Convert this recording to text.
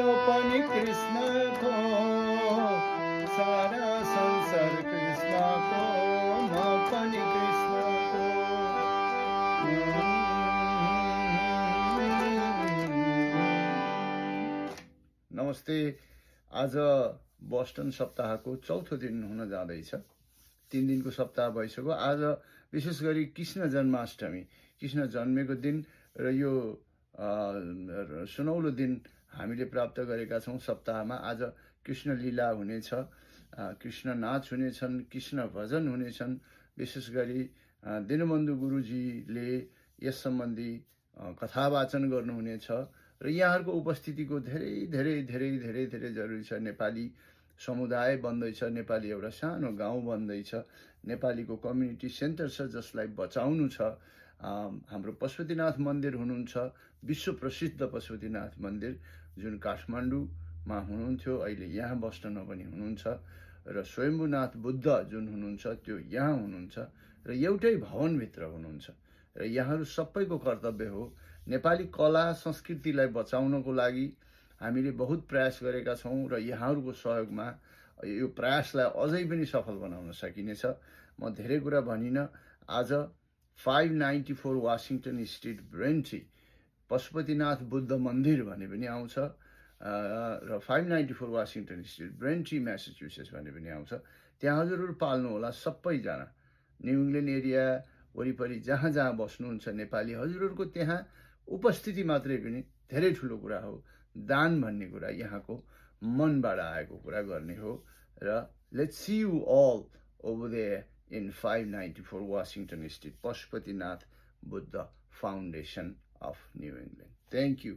पनि कृष्णको, सारा संसार कृष्णको, म पनि कृष्णको। नमस्ते। आज बोस्टन सप्ताहको चौथो दिन हुन जाँदैछ। 3 दिनको सप्ताह भइसक्यो। आज विशेष गरी कृष्ण जन्माष्टमी, कृष्ण जन्मेको दिन र यो सुनौलो दिन हामीले प्राप्त गरेका छौँ। सप्ताहमा आज कृष्ण लीला हुनेछ, कृष्ण नाच हुनेछन्, कृष्ण भजन हुनेछन्। विशेष गरी दीनबन्धु गुरुजीले यस सम्बन्धी कथावाचन गर्नुहुनेछ र यहाँहरूको उपस्थितिको धेरै धेरै धेरै धेरै धेरै जरुरी छ। नेपाली समुदाय बन्दैछ, नेपाली एउटा सानो गाउँ बन्दैछ, नेपालीको कम्युनिटी सेन्टर छ जसलाई बचाउनु छ। हाम्रो पशुपतिनाथ मन्दिर हुनुहुन्छ, विश्व प्रसिद्ध पशुपतिनाथ मन्दिर, जुन काठमाडौँमा हुनुहुन्थ्यो, अहिले यहाँ बोस्टनमा पनि हुनुहुन्छ। र स्वयम्भूनाथ बुद्ध जुन हुनुहुन्छ त्यो यहाँ हुनुहुन्छ र एउटै भवनभित्र हुनुहुन्छ। र यहाँहरू सबैको कर्तव्य हो नेपाली कला संस्कृतिलाई बचाउनको लागि हामीले बहुत प्रयास गरेका छौँ र यहाँहरूको सहयोगमा यो प्रयासलाई अझै पनि सफल बनाउन सकिनेछ। म धेरै कुरा भनिनँ। आज 594 वाशिङटन स्ट्रिट, ब्रेन्टी, पशुपतिनाथ बुद्ध मन्दिर भने पनि आउँछ र 594 वाशिङटन स्ट्रिट, ब्रेन्टी, म्यासाचुसेट्स भने पनि आउँछ। त्यहाँ हजुरहरू पाल्नु होला। सबैजना न्यू इङ्ल्यान्ड एरिया वरिपरि जहाँ जहाँ बस्नुहुन्छ नेपाली हजुरहरूको त्यहाँ उपस्थिति मात्रै पनि धेरै ठुलो कुरा हो। दान भन्ने कुरा यहाँको मनबाट आएको कुरा गर्ने हो। र let's see you all over there in 594 Washington Street, Pashupatinath Buddha Foundation of New England. Thank you.